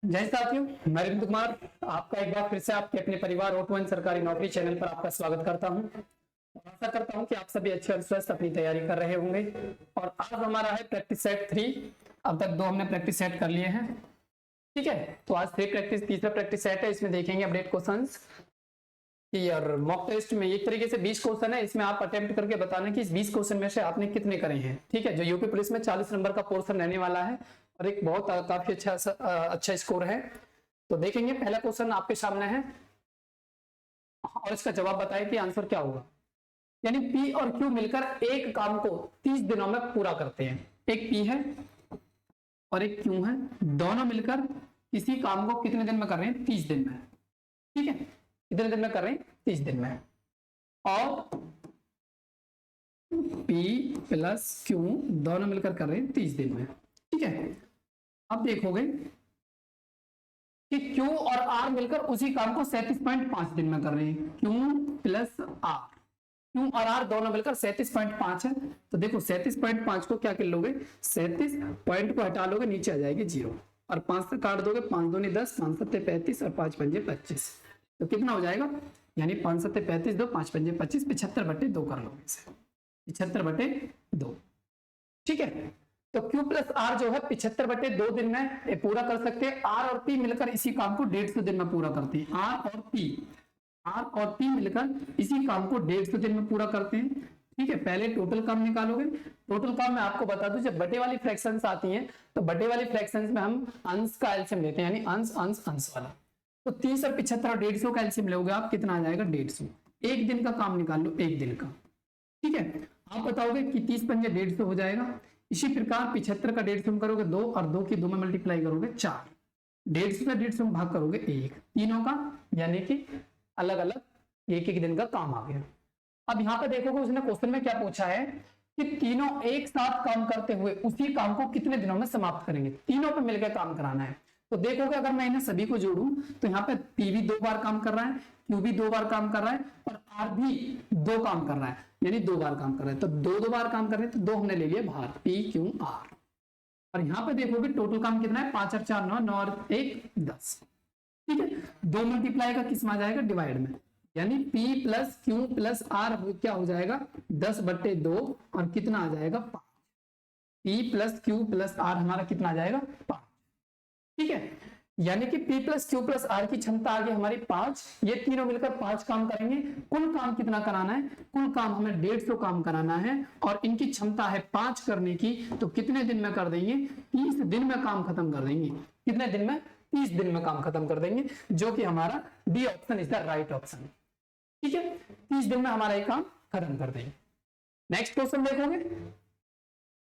जय साथियों, मैं अरविंद कुमार आपका एक बार फिर से आपके अपने परिवार O2 सरकारी नौकरी चैनल पर आपका स्वागत करता हूं। आशा करता हूं कि आप सभी अच्छे और स्वस्थ अपनी तैयारी कर रहे होंगे। और आज हमारा है प्रैक्टिस सेट 3। अब तक 2 हमने प्रैक्टिस सेट कर लिए हैं, ठीक है। तो आज तीसरा प्रैक्टिस सेट है। इसमें देखेंगे अपडेट क्वेश्चंस और मॉक टेस्ट में एक तरीके से 20 क्वेश्चन है। इसमें आप अटेम्प्ट करके बताना कि इस 20 क्वेश्चन में से आपने कितने करे हैं, ठीक है। जो यूपी पुलिस में 40 नंबर का पोर्शन रहने वाला है और एक बहुत काफी अच्छा स्कोर है। तो देखेंगे, पहला क्वेश्चन आपके सामने है और इसका जवाब बताएं कि आंसर क्या होगा। यानी पी और क्यू मिलकर एक काम को 30 दिनों में पूरा करते हैं। एक पी है और एक क्यू है, दोनों मिलकर किसी काम को कितने दिन में कर रहे हैं? 30 दिन में, ठीक है। कितने दिन में कर रहे हैं? 30 दिन में। और P प्लस Q दोनों मिलकर कर रहे हैं 30 दिन में, ठीक है। अब देखोगे कि Q और R मिलकर उसी काम को 37.5 दिन में कर रहे हैं। Q प्लस R, Q और R दोनों मिलकर 37.5 है। तो देखो 37.5 को क्या कर लोगे? 37 पॉइंट को हटा लोगे, नीचे आ जाएगी 0 और 5 से काट दोगे। 5 दूनी 10, 5 सत्ते 35 और 5 पंजे 25। तो कितना हो जाएगा? यानी 5 सत्ते 35, 2 5 पंजे 25, 75/2 कर लोगे इसे, 75/2, ठीक है। तो Q प्लस R जो है 75/2 दिन में पूरा कर सकते हैं। R और P मिलकर इसी काम को 150 दिन में पूरा करते हैं। R और P मिलकर इसी काम को 150 दिन में पूरा करते हैं, ठीक है। पहले टोटल काम निकालोगे। टोटल काम में आपको बता दूं, जब बटे वाली फ्रैक्शंस आती हैं तो बटे वाली फ्रैक्शंस में हम अंश का एलसीएम लेते हैं, यानी अंश अंश अंश वाला। तो 30 और 75 और 150 का एलसीएम लोगे आप, कितना आ जाएगा? 150। एक दिन का काम निकाल लो, एक दिन का, ठीक है। आप बताओगे कि 30 पंजे 150 हो जाएगा। इसी प्रकार 75 का 150 करोगे 2 और 2 की 2 में मल्टीप्लाई करोगे 4, 150 का 150 भाग करोगे 1, तीनों का, यानी कि अलग अलग एक एक दिन का काम आ गया। अब यहाँ पे देखोगे उसने क्वेश्चन में क्या पूछा है कि तीनों एक साथ काम करते हुए उसी काम को कितने दिनों में समाप्त करेंगे। तीनों पे मिलकर काम कराना है। तो देखोगे अगर मैं इन्हें सभी को जोड़ूं तो यहाँ पे P भी 2 बार काम कर रहा है, Q भी 2 बार काम कर रहा है और R भी 2 काम कर रहा है, यानी 2 बार काम कर रहा है। तो 2 बार काम कर रहे हैं, तो 2 हमने ले लिए बाहर, P Q R। और यहाँ पे देखोगे टोटल काम कितना है? 5 और 4 9, 9 और 1 10, ठीक है। 2 मल्टीप्लाई का किस में आ जाएगा? डिवाइड में, यानी P plus Q plus R क्या हो जाएगा? 10/2 और कितना आ जाएगा? 5। P plus Q plus R हमारा कितना आ जाएगा? 5, ठीक है। यानी कि P plus Q plus R की क्षमता आ गई हमारी 5। ये तीनों मिलकर 5 काम करेंगे। कुल काम कितना कराना है? कुल काम हमें 150 काम कराना है और इनकी क्षमता है 5 करने की। तो कितने दिन में कर देंगे? 30 दिन में काम खत्म कर देंगे। कितने दिन में? 30 दिन में काम खत्म कर देंगे, जो कि हमारा D option is the right option, ठीक है। 30 दिन में हमारा ये काम खत्म कर देंगे। नेक्स्ट क्वेश्चन देखोगे,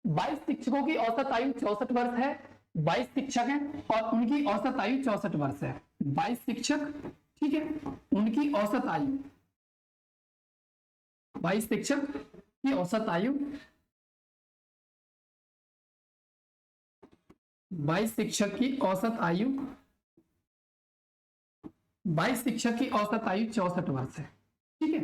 22 शिक्षकों की औसत आयु 64 वर्ष है। 22 शिक्षक हैं और उनकी औसत आयु 64 वर्ष है। 22 शिक्षक, ठीक है, उनकी औसत आयु, 22 शिक्षक की औसत आयु, 22 शिक्षक की औसत आयु, 22 शिक्षक की औसत आयु 64 वर्ष है, ठीक है।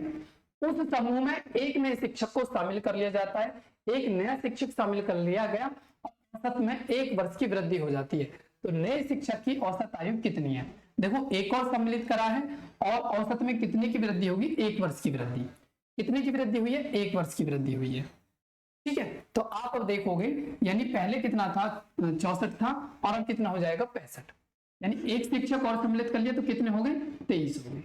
उस समूह में एक नए शिक्षक को शामिल कर लिया जाता है। एक नया शिक्षक शामिल कर लिया गया और औसत में 1 वर्ष की वृद्धि हो जाती है। तो नए शिक्षक की औसत आयु कितनी है? देखो एक और सम्मिलित करा है और औसत में कितने की वृद्धि होगी? 1 वर्ष की वृद्धि। कितने की वृद्धि हुई है? 1 वर्ष की वृद्धि हुई है, ठीक है। तो आप अब देखोगे, यानी पहले कितना था? 64 था और अब कितना हो जाएगा? 65। यानी एक शिक्षक और सम्मिलित कर लिया तो कितने हो गए? 23 हो गए।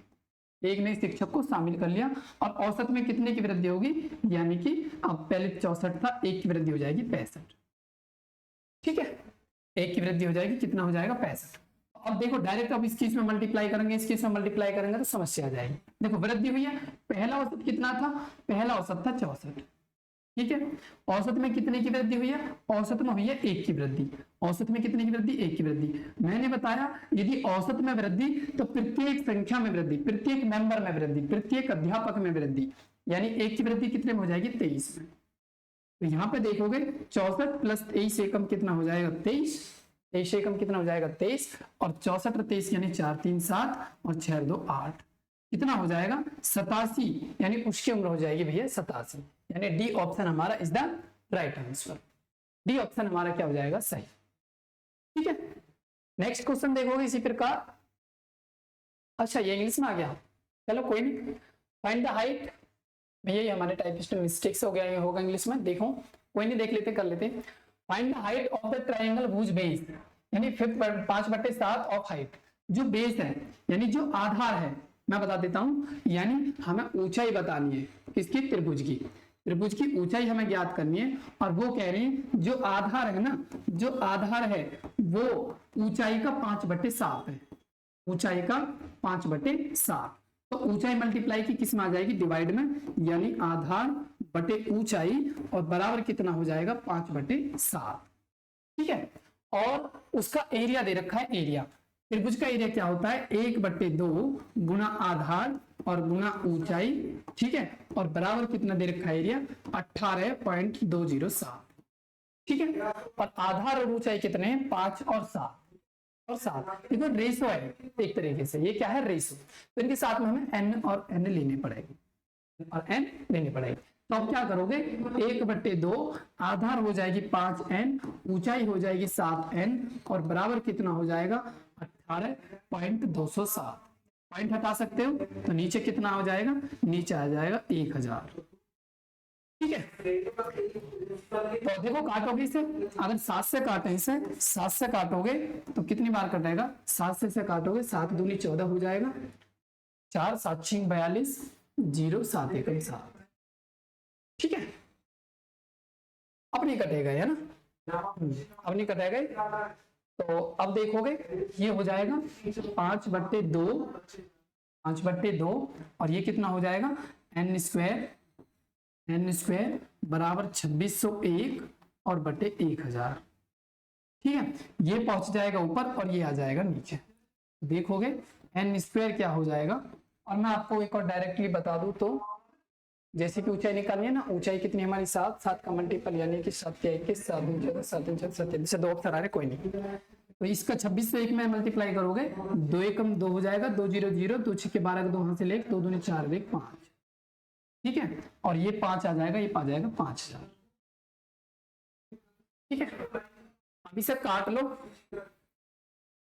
एक नए शिक्षक को शामिल कर लिया और औसत में कितने की वृद्धि होगी? यानी कि अब पहले 64 था, 1 की वृद्धि हो जाएगी 65, ठीक है। 1 की वृद्धि हो जाएगी, कितना हो जाएगा? 65। अब देखो डायरेक्ट अब इस केस में मल्टीप्लाई करेंगे, इस केस में मल्टीप्लाई करेंगे तो समस्या आ जाएगी। देखो वृद्धि हुई है, पहला औसत कितना था? पहला औसत था 64, ठीक है। औसत में कितने की वृद्धि हुई है? औसत में हुई है 1 की वृद्धि। औसत में कितने की वृद्धि? 1 की वृद्धि। मैंने बताया यदि औसत में वृद्धि तो प्रत्येक संख्या में वृद्धि, प्रत्येक मेंबर में वृद्धि, प्रत्येक अध्यापक में वृद्धि, यानी 1 की वृद्धि कितने में हो जाएगी? 23 में। तो यहाँ पे देखोगे 64 प्लस 23 एकम कितना हो जाएगा? 23। 23 एकम कितना हो जाएगा? 23 और 64 और 23 यानी 4 3 7 और 6 2 8, कितना हो जाएगा? 87, यानी उसकी उम्र हो जाएगी भैया 87। यानी डी ऑप्शन हमारा is the right answer. D option हमारा क्या हो जाएगा? सही, ठीक है। नेक्स्ट क्वेश्चन देखोगे इसी प्रकार। अच्छा ये इंग्लिश में आ गया, चलो कोई नहीं। फाइंड द हाइट, भैया ये हमारे टाइपिस्ट में मिस्टेक्स हो गया, ये होगा इंग्लिश में, देखो कोई नहीं, देख लेते कर लेते। Find the height of the triangle whose base, यानी 5/7 ऑफ हाइट, जो बेस है यानी जो आधार है, मैं बता देता हूं, यानी हमें ऊंचाई बतानी है किसकी, त्रिभुज की। त्रिभुज की ऊंचाई हमें ज्ञात करनी है, और वो कह रही है जो आधार है ना, जो आधार है वो ऊंचाई का 5/7 है, ऊंचाई का 5/7। तो ऊंचाई मल्टीप्लाई की किस में आ जाएगी, डिवाइड में, यानी आधार बटे ऊंचाई, और बराबर कितना हो जाएगा 5/7। ठीक है, और उसका एरिया दे रखा है, एरिया त्रिभुज का एरिया क्या होता है, 1/2 गुना आधार और गुना ऊंचाई। ठीक है, और बराबर कितना दे रखा है एरिया, 18.207। ठीक है, और आधार और ऊंचाई कितने हैं, 5 और 7। देखो रेशो है एक तरीके से, ये क्या है, रेशो। तो इनके साथ में हमें n और n लेने पड़ेगी, और n लेने पड़ेगी। तो अब क्या करोगे, 1/2 आधार हो जाएगी 5n, ऊंचाई हो जाएगी 7n, और बराबर कितना हो जाएगा 18.207। पॉइंट हटा सकते हो, तो नीचे कितना हो जाएगा, नीचे आ जाएगा 1000। ठीक है, तो देखो काटोगे इसे, अगर 7 से काटे, इसे 7 से काटोगे तो कितनी बार कटेगा, 7 से इसे काटोगे, 7 दूनी 14 हो जाएगा, 4 7 6 42, 0 7 1 7। ठीक है, अब नहीं कटेगा है ना, अब नहीं कटेगा। तो अब देखोगे ये हो जाएगा 5/2, और ये कितना हो जाएगा n स्क्वायर बराबर 2601 और बटे 1000। ठीक है, ये पहुंच जाएगा ऊपर और ये आ जाएगा नीचे। देखोगे n स्क्वायर क्या हो जाएगा, और मैं आपको एक और डायरेक्टली बता दूं, तो जैसे कि ऊंचाई निकालनी है ना, ऊंचाई कितनी हमारी 7 का मल्टीपल, यानी कि 7 या 21, 7 14 7 7 से 2 अक्षर आ रहे, कोई नहीं। तो इसका 26 से 1 में मल्टीप्लाई करोगे, 2 एकम 2 हो जाएगा, 2 0 0, 2 6 12 2 हाथ से ले, 2 दूनी 4 1 5। ठीक है, और ये 5 आ जाएगा, ये आ जाएगा 5000। ठीक है, अब इसे काट लो,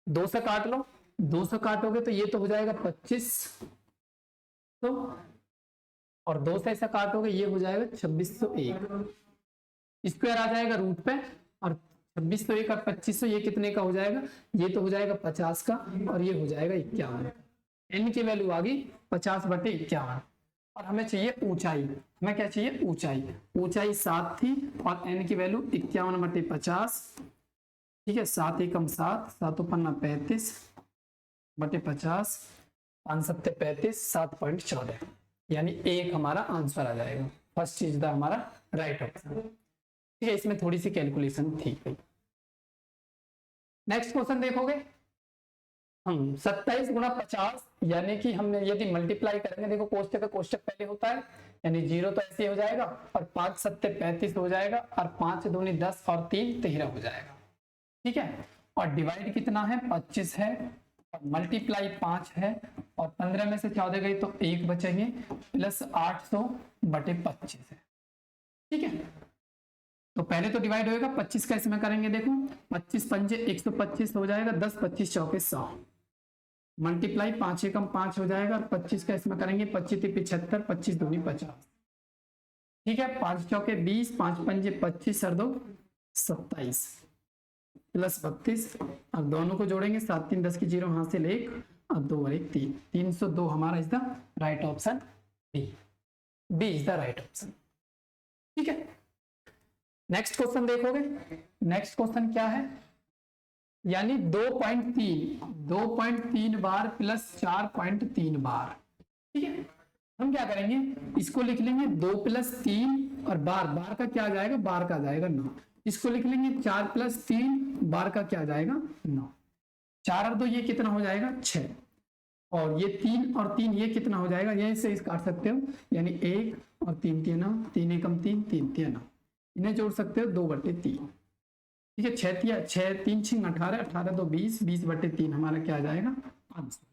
2 से काट लो, 2 से काटोगे तो ये तो हो जाएगा 25, तो और 2 से ऐसा काटोगे ये हो जाएगा 2601, स्क्वायर आ जाएगा रूट पे, और 2601 और 2500 ये कितने का हो जाएगा, ये तो हो जाएगा 50 का, और ये हो जाएगा 51। n की वैल्यू आ गई 50/51, और हमें चाहिए ऊंचाई, हमें क्या चाहिए, ऊंचाई। ऊंचाई 7 थी, और n की वैल्यू 51/50। ठीक है, 7 एकम 7, 7 पन्ना 35/50, 5 सत्ते 35, 7.14, यानी एक हमारा आंसर आ जाएगा। फर्स्ट इज द हमारा राइट ऑप्शन। ठीक है, इसमें थोड़ी सी कैलकुलेशन थी। नेक्स्ट क्वेश्चन देखोगे हम, 27 गुणा 50, यानी कि हमने यदि मल्टीप्लाई करेंगे, देखो कोष्टक का कोष्टक पहले होता है, यानी 0 तो ऐसे हो जाएगा, और 5 सत्ते 35 हो जाएगा, और 5 दूनी 10 और 3 13 हो जाएगा। ठीक है, और डिवाइड कितना है, 25 है, और मल्टीप्लाई 5 है, और 15 में से 14 गई तो 1 बचेंगे, प्लस 800/25 है। ठीक है, तो पहले तो डिवाइड होएगा, 25 का इसमें करेंगे, देखो 25 पंजे 125 हो जाएगा, 10 25 चौके 100, मल्टीप्लाई 5 एकम 5 हो जाएगा, और 25 का इसमें करेंगे, 25 75, 25 दूनी 50। ठीक है, 5 चौके 20, 5 पंजे 25 और 2 27, प्लस 32, अब दोनों को जोड़ेंगे, 7 3 10 की 0 हासिल 1, अब 2 और 1 3, 302 हमारा is the right option, B is the right option. ठीक है, नेक्स्ट क्वेश्चन देखोगे, नेक्स्ट क्वेश्चन क्या है, यानी 2.3 बार प्लस 4.3 बार। ठीक है, हम क्या करेंगे, इसको लिख लेंगे 2 + 3, और बार का क्या आ जाएगा, बार का आ जाएगा 9। इसको लिख लेंगे 4 + 3, बार का क्या आ जाएगा 9, 4 और 2 ये कितना हो जाएगा 6, और ये 3 और 3 ये कितना हो जाएगा, यहीं से इस काट सकते हो, यानी 1 और 3 3 9, 3 एकम 3 3 3 9, इन्हें जोड़ सकते हो 2/3। ठीक है, 6 3 6 18, 18 2 20, 20/3 हमारा क्या आ जाएगा answer,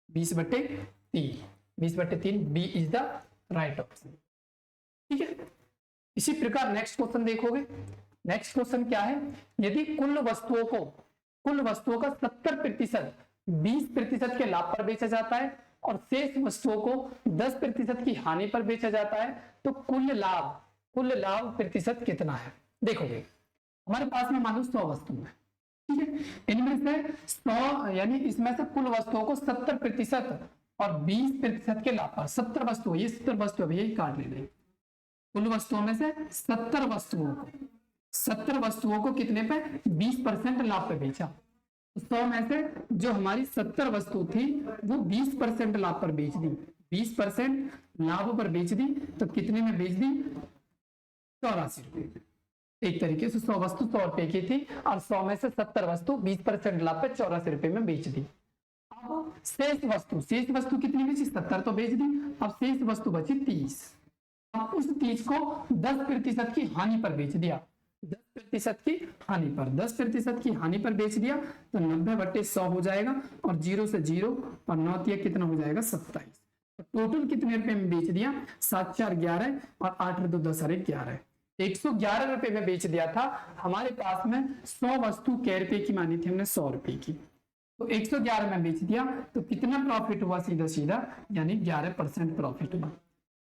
20/3 B is the right option. ठीक है, इसी प्रकार नेक्स्ट क्वेश्चन देखोगे, नेक्स्ट क्वेश्चन क्या है, यदि कुल वस्तुओं को कुल वस्तुओं का 70% 20% के लाभ पर बेचा जाता है और शेष वस्तुओं को 10% की हानि पर बेचा जाता है, तो कुल लाभ प्रतिशत कितना है? देखोगे हमारे पास में मान लो 100 वस्तु है, ठीक है, इनमें से 100 यानी इसमें से कुल वस्तुओं को 70% और 20% के लाभ पर 70 वस्तु, ये 70 वस्तु अभी यही काट लेना है। कुल वस्तुओं में से 70 वस्तुओं को कितने पे? 20% लाभ पे बेचा। 100 में से जो हमारी 70 वस्तु थी वो 20% लाभ पर बेच दी, 20% लाभ पर बेच दी, तो कितने में बेच दी? 84 रुपए। एक तरीके से 100 वस्तु 100 रुपए की थी और 100 में से 70 वस्तु 20% लाभ पे 84 रुपए में बेच दी। अब शेष वस्तु कितनी बेची? 70 तो बेच दी, अब शेष वस्तु बची 30। अब उस 30 को 10% की हानि पर बेच दिया, 10% की हानि पर, 10% की हानि पर बेच दिया, तो 90/100 हो जाएगा और 0 से 0 और 9 कितना हो जाएगा? 27। तो टोटल कितने रुपए में बेच दिया? 7 4 11 और 8 2 10 11, 111 रुपए में बेच दिया था। हमारे पास में 100 वस्तु कै रुपए की मानी थी हमने? 100 रुपए की, तो 111 में बेच दिया, तो कितना प्रॉफिट हुआ? सीधा यानी 11% प्रॉफिट हुआ।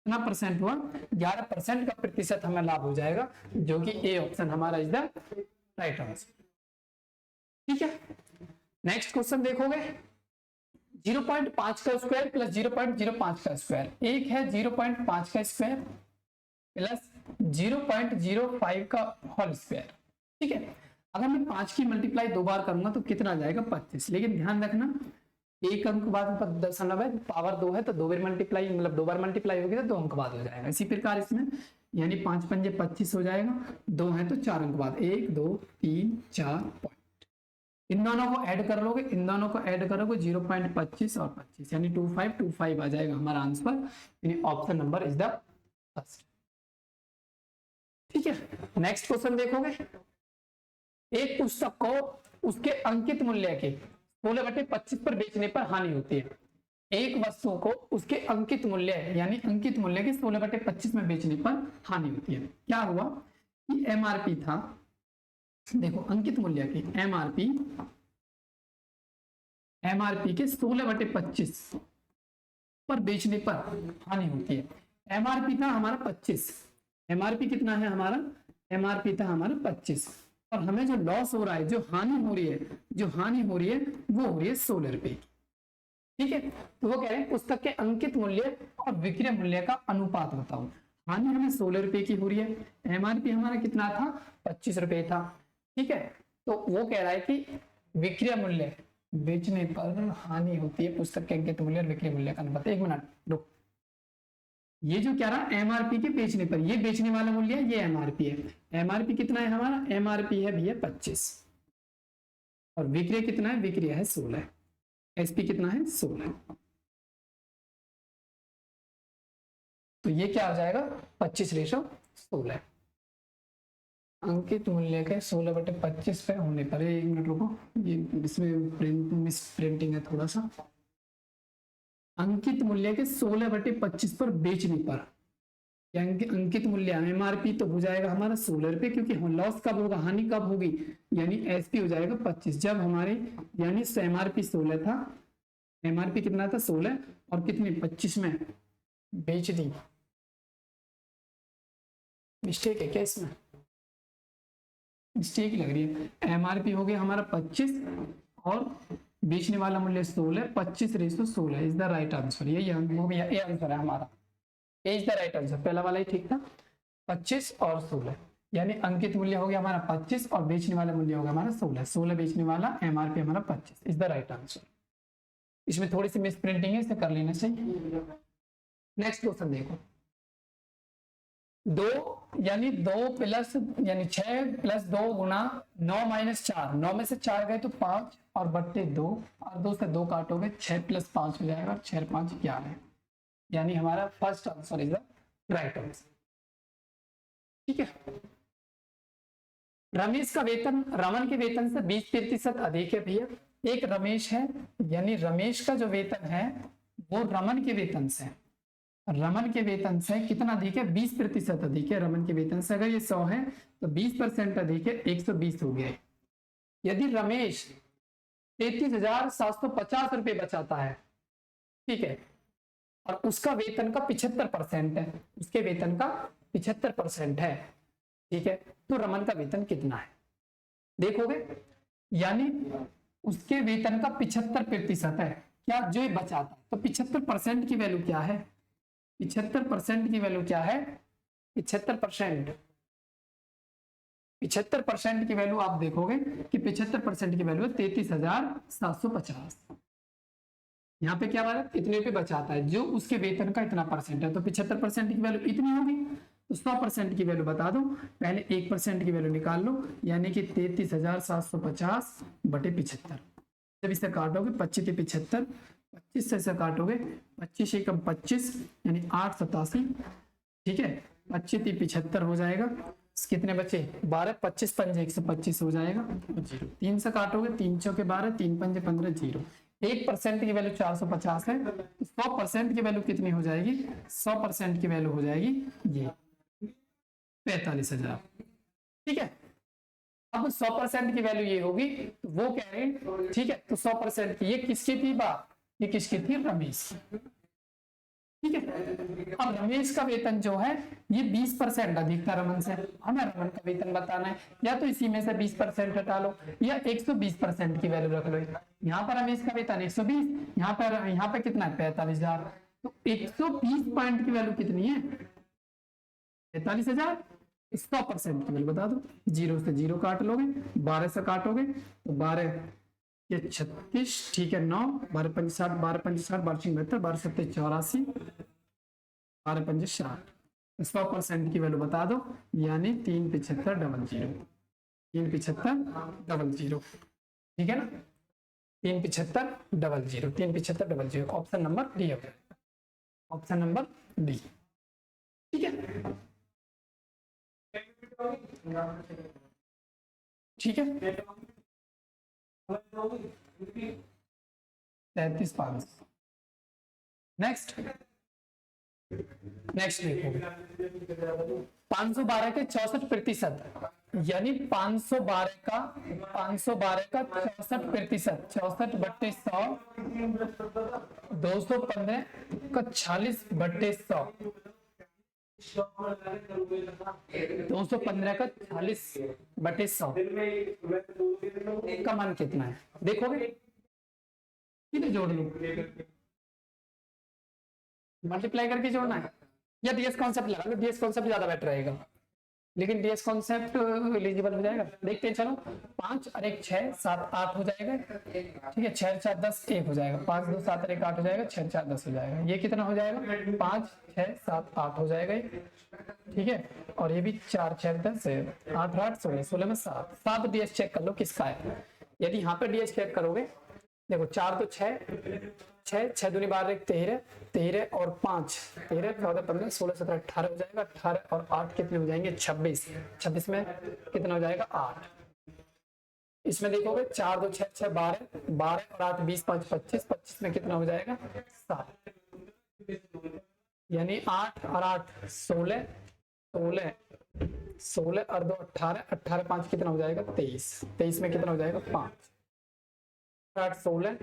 कितना परसेंट हुआ? 11% का प्रतिशत हमें लाभ हो जाएगा, जो कि ए ऑप्शन हमारा इज द राइट आंसर। ठीक है, नेक्स्ट क्वेश्चन देखोगे 0.5 का स्क्वायर प्लस 0.05 का स्क्वायर, एक है 0.5 का स्क्वायर प्लस 0.05 का होल स्क्वायर। ठीक है, अगर मैं 5 की मल्टीप्लाई 2 बार करूंगा तो कितना आ जाएगा? 25। लेकिन ध्यान रखना एक अंक बाद दशमलव है, पावर 2 है तो 2 बार मल्टीप्लाई, मतलब 2 बार मल्टीप्लाई होगी तो 2 अंक बाद हो जाएगा। इसी प्रकार इसमें यानी 5 पंजे 25 हो जाएगा, 2 है तो 4 अंक बाद, 1 2 3 4 पॉइंट। इन दोनों को ऐड कर लोगे, 0.25 और 25 यानी 2525 आ जाएगा हमारा आंसर, यानी option number is the first. ठीक है, नेक्स्ट क्वेश्चन देखोगे, एक पुस्तक को उसके अंकित मूल्य के 16/25 पर बेचने पर हानि होती है। एक वस्तु को उसके अंकित मूल्य यानी अंकित मूल्य के 16/25 में बेचने पर हानि होती है। क्या हुआ कि एमआरपी था, देखो अंकित मूल्य की एमआरपी के 16/25 पर बेचने पर हानि होती है। एमआरपी था हमारा 25, एमआरपी कितना है हमारा? एमआरपी था हमारा 25 और हमें जो लॉस हो रहा है, जो हानि हो रही है वो हो रही है 16 रुपए की। ठीक है, तो वो कह रहे हैं पुस्तक के अंकित मूल्य और विक्रय मूल्य का अनुपात बताओ। हानि हमें 16 रुपए की हो रही है, एमआरपी हमारा कितना था? 25 रुपए था। ठीक है, तो वो कह रहा है कि विक्रय मूल्य बेचने पर हानि होती है, पुस्तक के अंकित मूल्य और विक्रय मूल्य का अनुपात। 1 मिनट रुक, ये जो कह रहा है एमआरपी के बेचने पर, ये बेचने वाला मूल्य है, ये एमआरपी है। एमआरपी कितना है हमारा? एमआरपी है भैया 25 और विक्रय कितना है? विक्रय है 16, एसपी कितना है? 16। तो ये क्या हो जाएगा? 25:16। अंकित मूल्य के 16/25 पे होने पर, 1 मिनट रुको, ये इसमें मिस प्रिंटिंग है थोड़ा सा। अंकित मूल्य के 16/25 पर बेचने पर, अंकित मूल्य एमआरपी तो हो जाएगा हमारा 16 रुपए, क्योंकि लॉस कब होगा? हानि कब होगी? यानी एसपी हो जाएगा 25। जब हमारे यानी एमआरपी 16 था, एमआरपी कितना था? 16 और कितने? 25 में बेच दी। मिस्टेक है क्या इसमें? मिस्टेक लग रही है। एमआरपी हो गया हमारा 25 और बेचने वाला मूल्य 16, 25:16 इज द राइट आंसर। ये आंसर है हमारा, ए इज द राइट आंसर। पहला वाला ही ठीक था, 25 और 16 यानी अंकित मूल्य हो गया हमारा 25 और बेचने वाला मूल्य हो गया हमारा 16, 16 बेचने वाला, एमआरपी हमारा 25 इज द राइट आंसर। इसमें थोड़ी सी मिस प्रिंटिंग है, इसे कर लेना चाहिए। नेक्स्ट क्वेश्चन देखो, 2 यानी 2 प्लस यानी 6 + 2 गुना 9 - 4, 9 में से 4 गए तो 5 और बट्टे 2 और 2 से 2 काटोगे, 6 + 5 हो जाएगा, 6 × 5 = 11 यानी हमारा first answer is the right answer. ठीक है, रमेश का वेतन रमन के वेतन से 20% अधिक है भैया। एक रमेश है, यानी रमेश का जो वेतन है वो रमन के वेतन से कितना अधिक है? 20% अधिक है रमन के वेतन से। अगर ये 100 है तो 20% अधिक है, 120 हो गया है। यदि रमेश 33,750 रुपये बचाता है, ठीक है, और उसका वेतन का 75% है, उसके वेतन का 75% है, ठीक है, तो रमन का वेतन कितना है देखोगे, यानी उसके वेतन का 75% है क्या जो ये बचाता है, तो 75% की वैल्यू क्या है, 75% की वैल्यू क्या है, 75% 75% की वैल्यू आप देखोगे कि 75% की वैल्यू है 33,750। यहाँ पे क्या बात कितने पे बचाता है, जो उसके वेतन का इतना परसेंट है, तो 75% की वैल्यू इतनी होगी, तो 100% की वैल्यू बता दो, पहले 1% की वैल्यू निकाल लो, यानी कि 33,750 बटे 75। जब इसे काटोगे 25 से 75, 25 से इसे काटोगे 25 एकम 25 यानी 887, ठीक है, 25 से 75 हो जाएगा, कितने बचे 12, 25 पंजे 125 हो जाएगा, 3 से काटोगे 3 चौके 12, 3 पंजे 15, 0। 1% की वैल्यू 450 है, 100% की वैल्यू कितनी हो जाएगी, 100% की वैल्यू हो जाएगी ये 45,000, ठीक है। अब 100% की वैल्यू ये होगी, तो वो कह रहे हैं, ठीक है, तो 100% की ये किसकी थी बात, ये किसकी थी, रमेश, ठीक है। अब रमेश का वेतन जो है ये 20% अधिक था रमन से, हमें रमन का वेतन बताना है, या तो इसी में से 20% हटा लो या 120% की वैल्यू रख लो। यहाँ पर रमेश का वेतन 120, यहाँ पे कितना है 45,000, तो 120 पॉइंट की वैल्यू कितनी है 45,000, 100% की वैल्यू बता दो, 0 से 0 काट लोगे, 12 से काटोगे तो 12 ये 36, ठीक है, 9, 12 पंच 60, 12 पंच 60, 12 छिंग 72, 12 सत्ते 84, 12 पंच 60, 100% की वैल्यू बता दो, यानी 37500, 37500, ठीक है ना, 37500, 37500, ऑप्शन नंबर डी हो गया, ऑप्शन नंबर डी, ठीक है, ठीक है, 33,500। नेक्स्ट देखो 512 के 64%, यानी 512 का 64%, 64 बट्टे 100, 215 का 40 बट्टे 100, 215 का 40 बटे 100 का मान कितना है देखोगे, कितने जोड़ लो, मल्टीप्लाई करके जोड़ना है या डीएस कॉन्सेप्ट लगा लो, डीएस कॉन्सेप्ट ज्यादा बेटर रहेगा, लेकिन डीएस कॉन्सेप्ट एलिजिबल हो जाएगा, देखते हैं चलो, 5 और 1 6 7 8 हो जाएगा, ठीक है, 6 4 10 1 हो जाएगा, 5 2 7 और 1 8 हो जाएगा, 6 4 10 हो जाएगा, ये कितना हो जाएगा 5 6 7 8 हो जाएगा, ठीक है, और ये भी 4 6 10 है, 8 8 16, 16 में 7 7 डीएस चेक कर लो किसका है, यदि यहाँ पे डीएस चेक करोगे, देखो 4 तो 6 6 6 दूनी 12 13 13 और 5 13 14 15 16 17 18 हो जाएगा, 18 और 8 कितने हो जाएंगे 26, 26 में कितना हो जाएगा 8, इसमें देखोगे 4 2 6 6 12 12 और 8 20 5 25 25 में कितना हो जाएगा 7, यानी 8 और 8 16 16 16 और 2 18 18 5 कितना हो जाएगा 23, 23 में कितना हो जाएगा 5, 8 16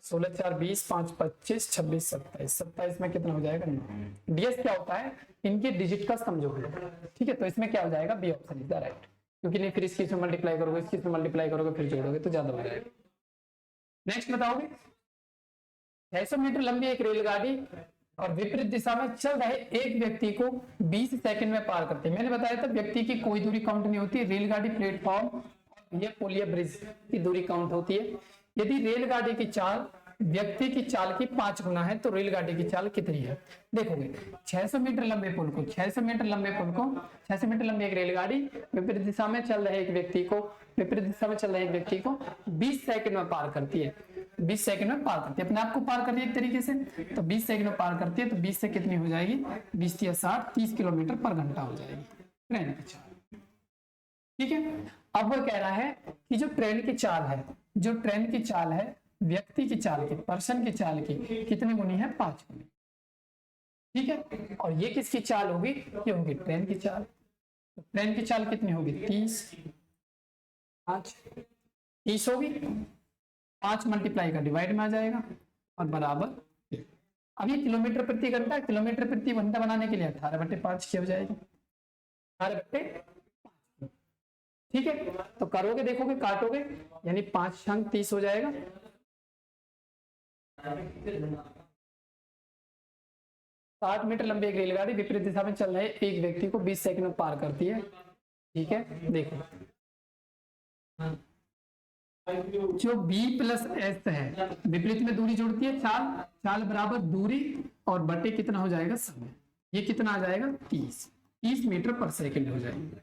16 4 20 5 25 26 27 27 में कितना हो जाएगा 9। डीएस क्या होता है, इनके डिजिट का सम जोड़ लो, ठीक है, तो इसमें क्या हो जाएगा B option is the right, क्योंकि नहीं फिर इसकी मल्टीप्लाई करोगे, इसकी मल्टीप्लाई करोगे, फिर जोड़ोगे तो ज्यादा हो जाएगा। नेक्स्ट बताओगे 600 मीटर लंबी एक रेलगाड़ी और विपरीत दिशा में चल रहे एक व्यक्ति को 20 सेकंड में पार करती है, मैंने बताया था व्यक्ति की कोई दूरी काउंट नहीं होती, रेलगाड़ी प्लेटफॉर्म या पुल या ब्रिज की दूरी काउंट होती है, यदि रेलगाड़ी की चाल व्यक्ति की चाल की 5 गुना है तो रेलगाड़ी की चाल कितनी है, देखोगे 600 मीटर लंबे पुल को 600 मीटर लंबे पुल को 600 मीटर लंबी एक रेलगाड़ी विपरीत दिशा में चल रहे एक व्यक्ति को 20 सेकंड में पार करती है, 20 सेकंड में पार करती है, अपने आप को पार कर रही है एक तरीके से, तो 20 सेकंड में पार करती है, तो 20 से कितनी हो जाएगी 20 या 60 30 किलोमीटर पर घंटा हो जाएगी ट्रेन की चाल, ठीक है। अब वो कह रहा है कि जो ट्रेन की चाल है, जो ट्रेन की चाल है व्यक्ति की चाल की, पर्सन की चाल की कितनी गुनी है 5 गुनी, ठीक है, और ये किसकी चाल होगी, ये होगी ट्रेन की चाल, तो ट्रेन की चाल कितनी होगी 30 5 30 होगी, 5 मल्टीप्लाई का डिवाइड में आ जाएगा और बराबर। अब ये किलोमीटर प्रति घंटा, किलोमीटर प्रति घंटा बनाने के लिए 18/5 की हो जाएगी, 18/5। ठीक है, तो करोगे, देखोगे, काटोगे, यानी 5 अंक 30 हो जाएगा। 60 मीटर लंबी एक रेलगाड़ी विपरीत दिशा में चल रहे एक व्यक्ति को 20 सेकंड में पार करती है। ठीक है, देखो जो b प्लस एस है, विपरीत में दूरी जुड़ती है, चाल, चाल बराबर दूरी और बटे कितना हो जाएगा समय, ये कितना आ जाएगा 30 मीटर पर सेकंड हो जाएगा,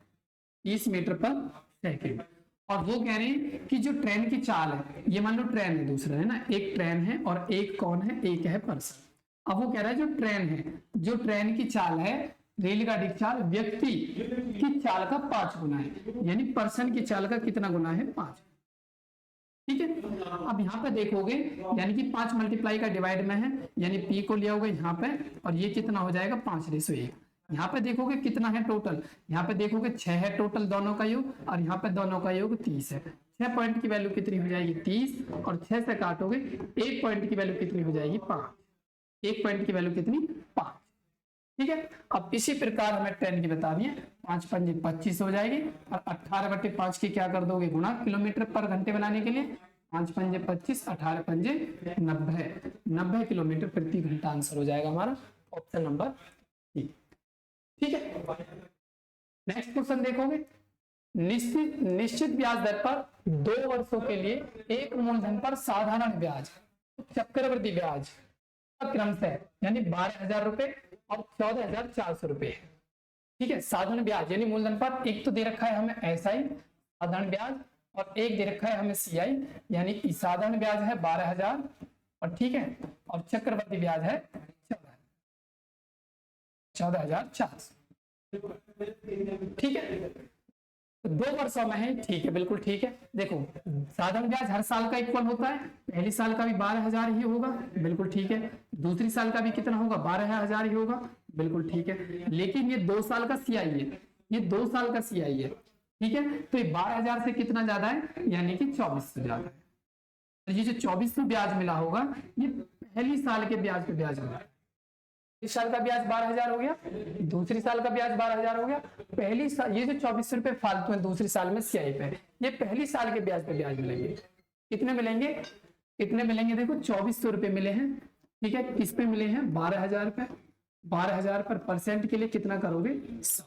30 मीटर पर सेकंड। और वो कह रहे हैं कि जो ट्रेन की चाल है, ये मान लो ट्रेन है, दूसरा है ना, एक ट्रेन है और एक कौन है, एक है पर्सन। अब वो कह रहा है जो ट्रेन है, जो ट्रेन की चाल है, रेलगाड़ी की चाल व्यक्ति की चाल का 5 गुना है, यानी पर्सन की चाल का कितना गुना है, 5। ठीक है, अब यहाँ पे देखोगे, यानी कि 5 मल्टीप्लाई का डिवाइड में है, यानी p को लिया होगा यहाँ पे, और ये कितना हो जाएगा 5/1। यहाँ पे देखोगे कितना है टोटल, यहाँ पे देखोगे 6 है टोटल दोनों का योग, और यहाँ पे दोनों का योग 30 है। 6 पॉइंट की वैल्यू कितनी हो जाएगी 30, और 6 से काटोगे 1 पॉइंट की वैल्यू कितनी हो जाएगी 5, 1 पॉइंट की वैल्यू कितनी 5। ठीक है, अब इसी प्रकार हमें ट्रेन की बतानी है, 5 पंजे 25 हो जाएगी, और 18/5 की क्या कर दोगे गुणा किलोमीटर पर घंटे बनाने के लिए, 5 पंजे 25, 18 पंजे 90 किलोमीटर प्रति घंटा आंसर हो जाएगा हमारा ऑप्शन नंबर सी। ठीक है, नेक्स्ट क्वेश्चन देखोगे, निश्चित ब्याज दर पर 2 वर्षों के लिए एक मूलधन पर साधारण ब्याज, चक्रवृद्धि ब्याज क्रमशः यानी 12,000 रुपए और 14,400 रुपए। ठीक है, साधारण ब्याज यानी मूलधन पर एक तो दे रखा है हमें एसआई साधारण ब्याज, और एक दे रखा है हमें सीआई, यानी कि साधारण ब्याज है 12,000, और ठीक है, और चक्रवृद्धि ब्याज है 14,400। ठीक है, 2 वर्षों में है, ठीक है, बिल्कुल ठीक है। देखो साधारण ब्याज हर साल का इक्वल होता है, पहली साल का भी 12,000 ही होगा, बिल्कुल ठीक है, दूसरी साल का भी कितना होगा 12,000 ही होगा, बिल्कुल ठीक है। लेकिन ये 2 साल का सीआई है, ये 2 साल का सीआई है। ठीक है, तो ये 12,000 से कितना ज्यादा है, यानी कि 2400 ज्यादा है। तो ये जो 2400 ब्याज मिला होगा, ये पहली साल के ब्याज पे ब्याज मिला, इस साल का ब्याज 12,000 हो गया, दूसरी साल का ब्याज 12,000 हो गया, पहली साल ये जो 2400 रुपए फालतू है दूसरी साल में सीआई पे, ये पहली साल के ब्याज पे ब्याज मिलेंगे। कितने मिलेंगे, कितने मिलेंगे, देखो 2400 रुपए मिले हैं। ठीक है, किस पे मिले हैं 12,000 रुपए, 12,000 पर परसेंट के लिए कितना करोगे 100,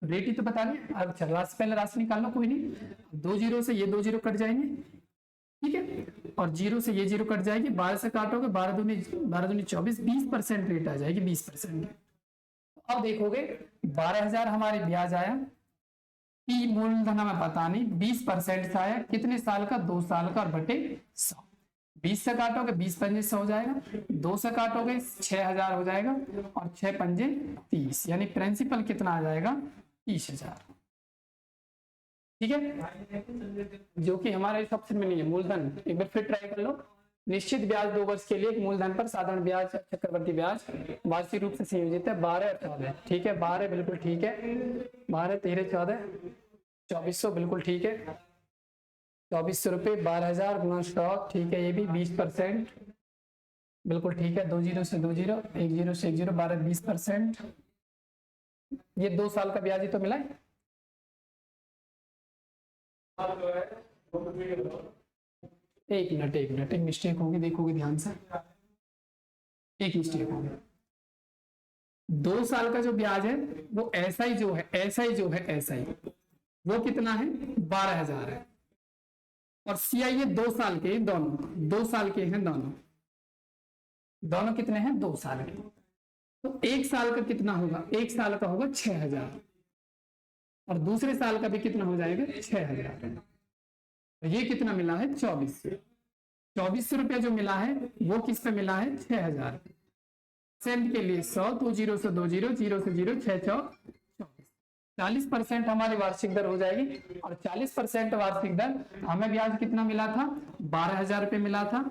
रेट ही तो बता दें। अब राशि पहले राशि निकाल लो, कोई नहीं, 2 जीरो से ये 2 जीरो कट जाएंगे, ठीक है, और 0 से ये 0 कट जाएगी, 12 से काटोगे 12 दूनी 24, 20% रेट आ जाएगी, 20%। अब देखोगे 12,000 हमारे ब्याज आया, पी मूलधन हमें पता नहीं, 20% से आया, कितने साल का 2 साल का, और बटे 100, 20 से काटोगे 20 पंजे 100 हो जाएगा, 2 से काटोगे 6,000 हो जाएगा, और 6 पंजे 30, यानी प्रिंसिपल कितना आ जाएगा 30,000। ठीक है, जो कि हमारे ऑप्शन में नहीं है। मूलधन एक बार फिर ट्राई कर लो, निश्चित ब्याज 2 वर्ष के लिए एक मूलधन पर साधारण ब्याज चक्रवर्ती ब्याज वार्षिक रूप से संयोजित है 12 और 14। ठीक है, 12 बिल्कुल ठीक है, 12 13 14 2400 बिल्कुल ठीक है, 2400 रुपये 12,000 गुना स्टॉक, ठीक है, ये भी 20% बिल्कुल ठीक है, 2 जीरो से 2 जीरो, 1 जीरो से 1 जीरो, 12 20%, ये 2 साल का ब्याज ही तो मिला है। एक मिनट एक मिस्टेक होगी, देखोगे ध्यान से, एक मिस्टेक होगी। 2 साल का जो ब्याज है वो एसआई जो है, एसआई वो कितना है 12,000 है, और सीआई ये 2 साल के, दोनों 2 साल के हैं, दोनों कितने हैं 2 साल के। तो 1 साल का कितना होगा, 1 साल का होगा 6,000, और दूसरे साल का भी कितना हो जाएगा 6,000। तो ये कितना मिला है 2400 रुपया जो मिला है वो किस पे मिला है 6,000 के लिए 100, 2 जीरो से 2 जीरो, 0 से 0, 6 4 40, 40% हमारी वार्षिक दर हो जाएगी। और 40% वार्षिक दर हमें ब्याज कितना मिला था 12,000 रुपये मिला था,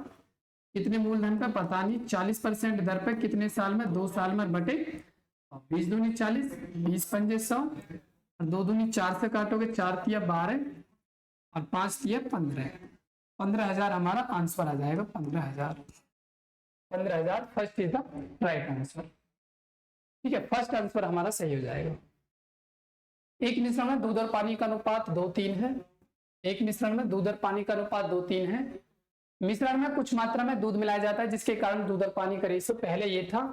कितने मूलधन पे पता नहीं, 40% दर पे कितने साल में 2 साल में, बटे 20 दूनी 40, 20 पंजे 100, और 2 दूनी 4 से काटोगे, 4 तिया 12 और 5 तिया 15, 15,000 हमारा आंसर आ जाएगा। 15,000 first is the right answer. ठीक है, फर्स्ट आंसर हमारा सही हो जाएगा। एक मिश्रण में दूध और पानी का अनुपात 2:3 है। एक मिश्रण में दूध और पानी का अनुपात 2:3 है। मिश्रण में कुछ मात्रा में दूध मिलाया जाता है जिसके कारण दूध और पानी का रेशियो पहले ये था,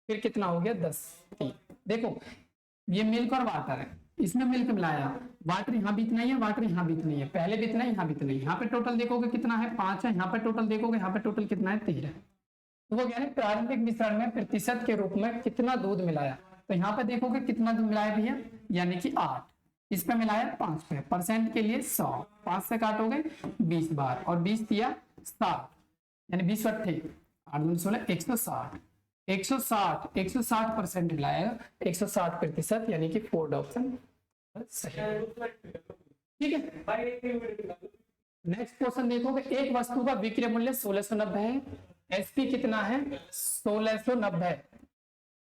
फिर कितना हो गया 10:3। देखो ये मिल्क और वाटर है, इसमें मिल्क मिलाया, वाटर यहाँ भी इतना ही है, वाटर यहाँ भी इतना ही है, पहले भी इतना है, यहाँ भी इतना ही। यहाँ पे टोटल देखोगे कितना है 5 है, यहाँ पे टोटल देखोगे, यहाँ पे टोटल कितना है 13। तो वो कह रहे हैं प्रारंभिक मिश्रण में प्रतिशत के रूप में कितना दूध मिलाया। तो यहाँ पे देखोगे कितना दूध मिलाया भैया, यानी कि 8। इस पे मिलाया 5 पे, परसेंट के लिए 100, 5 से काटोगे 20 बार और 20 दिया 60, यानी 20 अट्ठे 8 दूनी 16, 160 160% मिलाएगा, 160%, यानी कि 4 ऑप्शन सही। ठीक है, नेक्स्ट क्वेश्चन देखोगे, एक वस्तु का विक्रय मूल्य 1690 है, एसपी कितना है 1690 है।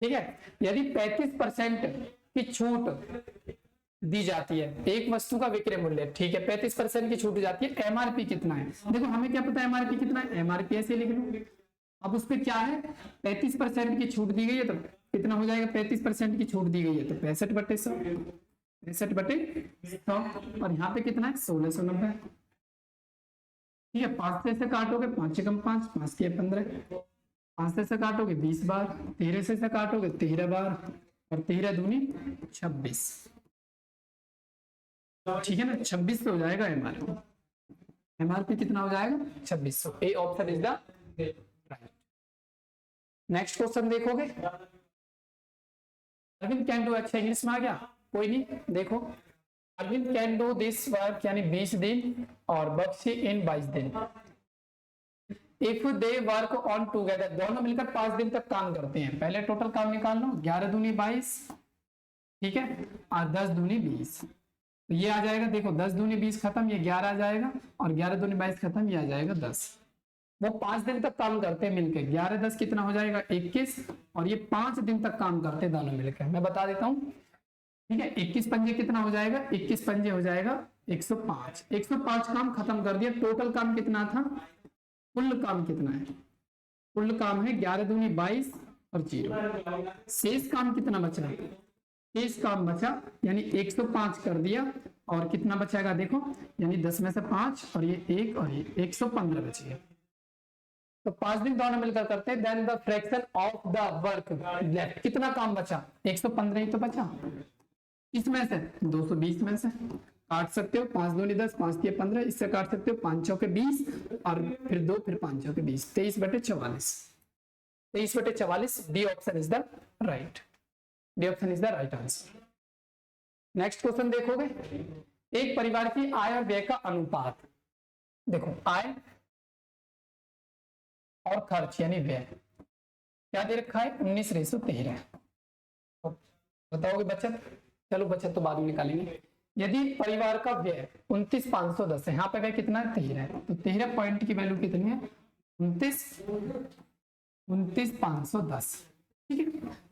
ठीक है, यदि 35% की छूट दी जाती है, एक वस्तु का विक्रय मूल्य, ठीक है 35% की छूट दी जाती है, एमआरपी कितना है। देखो हमें क्या पता है एमआरपी कितना है, एमआरपी ऐसे लिख लो। अब उस पर क्या है 35% की छूट दी गई है, तो कितना हो जाएगा, 35% की छूट दी गई है तो 65/100, 65/100, और यहाँ पे कितना है 1690। ठीक है, 5 से काटोगे 5 कम 5, 5 के 15, 5 से काटोगे 20 बार, 13 से काटोगे 13 बार, और 13 दूनी 26। ठीक है ना, 26 हो जाएगा एमआरपी। एमआरपी कितना हो जाएगा 2600। A option is the right. Next question देखोगे, अरविंद कैन डू, अच्छा इंग्लिश में आ गया कोई नहीं। देखो Arvind can do this work, यानी 20 दिन और बख्शी इन 22 दिन। If they work on together, दोनों मिलकर 5 दिन तक काम करते हैं। पहले टोटल काम निकाल लो, 11 दूनी 22, ठीक है, और 10 दूनी 20। तो ये आ जाएगा, देखो 10 दूनी 20 खत्म, ये 11 आ जाएगा, और 11 दूनी 22 खत्म, ये आ जाएगा 10। वो 5 दिन तक काम करते हैं मिलकर, 11 10 कितना हो जाएगा 21, और ये 5 दिन तक काम करते हैं दोनों मिलकर। मैं बता देता हूँ, ठीक है, 21 पंजे कितना हो जाएगा, 21 पंजे हो जाएगा 105। 105 काम खत्म कर दिया। टोटल काम कितना था, कुल काम कितना है, कुल काम है 11 दूनी 22 और 0। शेष काम कितना बच रहा है, शेष काम बचा, यानी 105 कर दिया, और कितना बचेगा देखो, यानी 10 में से 5 और ये 1 और ये 115 बचेगा। तो 5 दिन दोनों मिलकर करते हैं। Then the fraction of the work left, कितना काम बचा, 115 ही तो बचा। इसमें से 220 में से काट सकते हो, 5 दूनी 10, 5 के 15, इससे काट सकते हो 5 चौके 20, और फिर 2, फिर 5 चौके 20, 23/44, 23/44। D option is the right, D option is the right answer. Next question देखोगे, एक परिवार की आय और व्यय का अनुपात। देखो आय और खर्च यानी व्यय क्या दे रखा है, 19:13। बताओगे बचत, चलो बचत तो बाद में निकालेंगे। यदि परिवार का व्यय 29,510 है, यहाँ पे व्यय कितना है 13 है, तो 13 पॉइंट की वैल्यू कितनी है 29,510। ठीक है,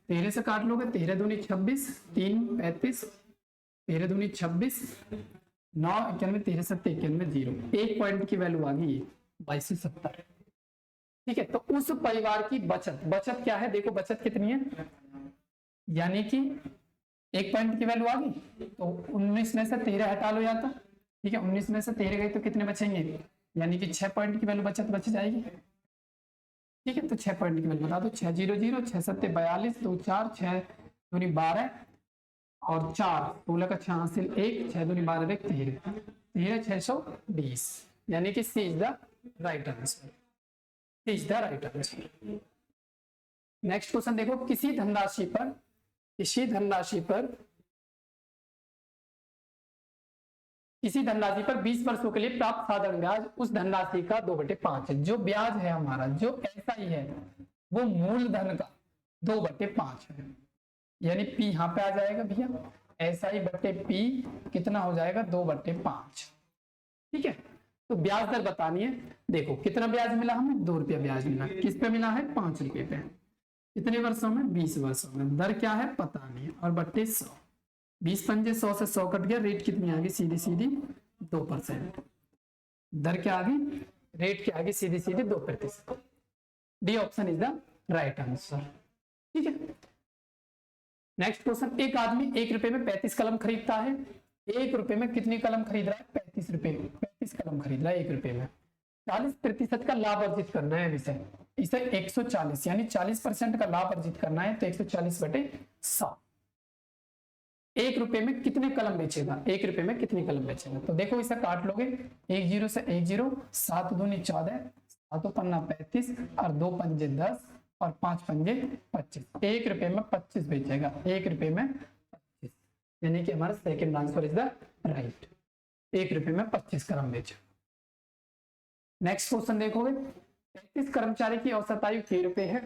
13 से काट लोगे, 13 दूनी 26, 3 35, 13 दूनी 26, 9 91, 13 7 91, 0, 1 पॉइंट की वैल्यू आ गई 2270। ठीक है, तो उस परिवार की बचत, बचत क्या है देखो, बचत कितनी है, यानी कि 1 पॉइंट की वैल्यू आ गई, तो 19 में से 13 हटा लो या तो, ठीक है, 19 में से 13 गई तो कितने बचेंगे, यानी कि 6 पॉइंट की वैल्यू बचत बच जाएगी। ठीक है, तो 6 पॉइंट की वैल्यू बता दो, 6 0 0, 6 7 42, 2 4, 6 दूनी 12, और 4 16 का 6 हासिल 1, 6 दूनी 12 13, 620, यानी कि C is the right answer, C is the right answer. Next question देखो, किसी धनराशि पर 20 वर्षों के लिए प्राप्त साधारण ब्याज उस धनराशि का 2/5 है। जो ब्याज है हमारा, जो ऐसा ही है, वो मूलधन का 2/5 है, यानी पी यहाँ पे आ जाएगा भैया, ऐसा ही बटे पी कितना हो जाएगा 2/5। ठीक है, तो ब्याज दर बतानी है। देखो कितना ब्याज मिला हमें, 2 रुपया ब्याज मिला, किस पे मिला है 5 रुपये पे, कितने वर्षों में 20 वर्षों में, दर क्या है पता नहीं, और बट्टे 100, 20 पंजे 100 से 100 कट गया, रेट कितनी आ गई सीधी 2%, दर क्या आ गई रेट के आगे सीधी सीधी 2%। D option is the right answer. ठीक है, नेक्स्ट क्वेश्चन, एक आदमी 1 रुपए में 35 कलम खरीदता है। 1 रुपए में कितनी कलम खरीद रहा है? 35 रुपए में 35 कलम खरीद रहा है 1 रुपए में। 40% का लाभ अर्जित करना है इसे 140 यानी 40% का लाभ अर्जित करना है, तो 140/100। 1 रुपए में कितने कलम बेचेगा? 1 रुपए में कितनी कलम बेचेगा? तो देखो इसे काट लोगे, 1 0 से 1 0, 7 दूनी 14, 7 पन्ना 35 और 2 पंजे 10 और 5 पंजे 25। 1 रुपए में 25 बेचेगा, 1 रुपए में 25, यानी कि हमारा second answer is the right. 1 रुपए में 25 कलम बेचेगा। नेक्स्ट क्वेश्चन देखोगे, 35 कर्मचारी की औसत आयु k रुपए है।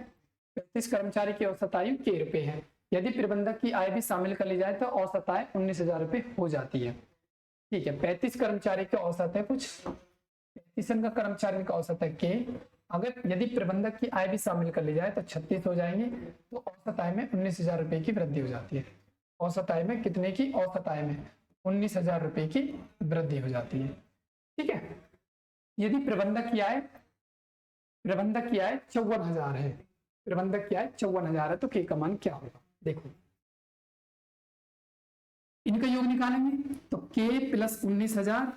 35 कर्मचारी की औसत आयु k रुपए है। यदि प्रबंधक की आय भी शामिल कर ली जाए तो औसत आय 19,000 रुपए हो जाती है। ठीक है, 35 कर्मचारी की औसत है कुछ, 35 का कर्मचारी का औसत है k। अगर यदि प्रबंधक की आय भी शामिल कर ली जाए तो 36 हो जाएंगे, तो औसत आय में 19,000 रुपए की वृद्धि हो जाती है। औसत आय में कितने की? औसत आय में 19,000 रुपए की वृद्धि हो जाती है। ठीक है, यदि प्रबंधक की आय 54,000 है, प्रबंधक की आय 54,000 है, तो k का मान क्या होगा? देखो इनका योग निकालेंगे तो k प्लस 19,000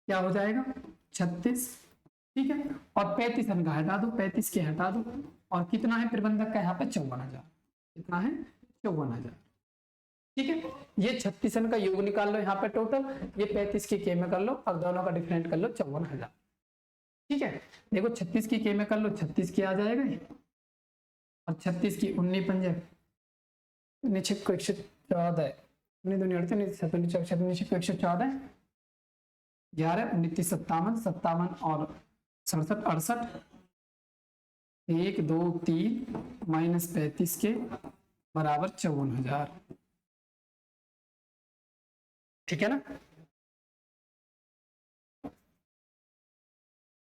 क्या हो जाएगा? 36। ठीक है, और 35 का हटा दो, 35 के हटा दो, और कितना है प्रबंधक का यहाँ पे? 54,000। कितना है? 54,000। ठीक है, ये 36 का योग निकाल लो यहाँ पे टोटल, ये 35 की k में कर लो और दोनों का डिफरेंट कर लो 54,000। ठीक है, देखो 36 की k में कर लो, 36 की आ जाएगा ये, और 36 की 19 पंजे 19 को 114, 19 दूनी 38, 37 को 114, 11 29 57, 57 और 67 68, 1 2 3 माइनस 35 के बराबर 54,000। ठीक है ना?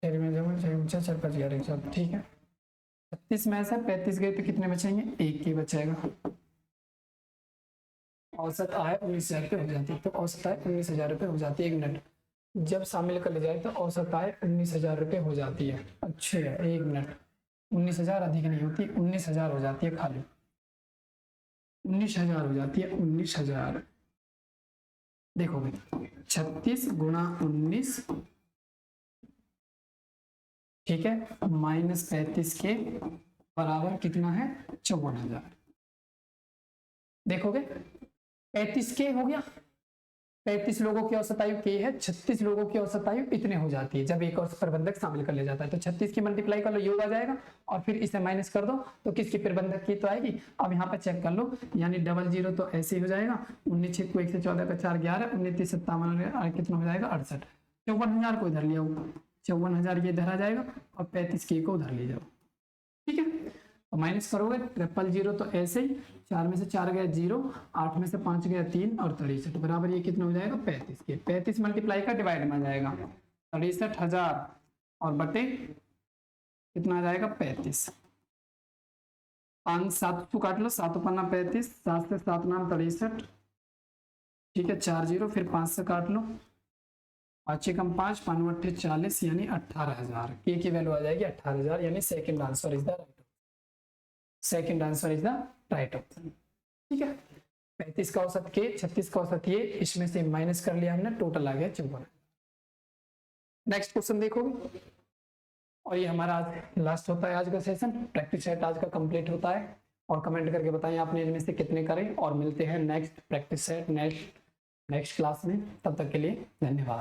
ठीक है, 36 में से 35 गए तो कितने बचेंगे? 1 ही बचेगा। औसत आय 19,000 रुपये हो जाती है, तो औसत आय 19,000 रुपये हो जाती है। 1 मिनट, जब शामिल कर ले जाए तो औसत आय 19,000 रुपये हो जाती है। अच्छे, 1 मिनट, 19,000 अधिक नहीं होती, 19,000 हो जाती है, खाली 19,000 हो जाती है। 19,000 देखोगे 36 गुणा 19, ठीक है, माइनस 35 के बराबर कितना है? 54,000। देखोगे 35 के हो गया, 35 लोगों की औसत आयु k है, 36 लोगों की औसत आयु इतने हो जाती है जब एक और प्रबंधक शामिल कर लिया जाता है। तो 36 की मल्टीप्लाई कर लो, योग आ जाएगा, और फिर इसे माइनस कर दो तो किसकी? प्रबंधक की तो आएगी। अब यहाँ पे चेक कर लो, यानी 00 तो ऐसे ही हो जाएगा, 19 को 1 से 14 का 4 11, 19 30 57 कितना हो जाएगा? 68। 54,000 को इधर ले आओ, 54,000 ये इधर आ जाएगा, और 35 के को उधर ले जाओ। ठीक है, और माइनस करोगे 000 तो ऐसे ही, 4 में से 4 गया 0, 8 में से 5 गया 3 और 63 बराबर ये कितना हो जाएगा? 35 के। 35 मल्टीप्लाई का डिवाइड में आ जाएगा 63,000 और बटे कितना आ जाएगा? 35। 5 7 को काट लो, 7 पन्ना 35, 7 से 7 नाम 63। ठीक है, 4 0, फिर 5 से काट लो, 5 कम 5 5 8 40, यानी 18,000। के की वैल्यू आ जाएगी 18,000, यानी second answer is the right. Second answer is the right option. ठीक है, 35 का औसत के, 36 का औसत ये, इसमें से माइनस कर लिया हमने, टोटल आ गया 54। नेक्स्ट क्वेश्चन देखोगे, और ये हमारा आज लास्ट होता है आज का सेशन। प्रैक्टिस सेट आज का कंप्लीट होता है, और कमेंट करके बताएं आपने इनमें से कितने करे, और मिलते हैं next practice set next class में। तब तक के लिए धन्यवाद।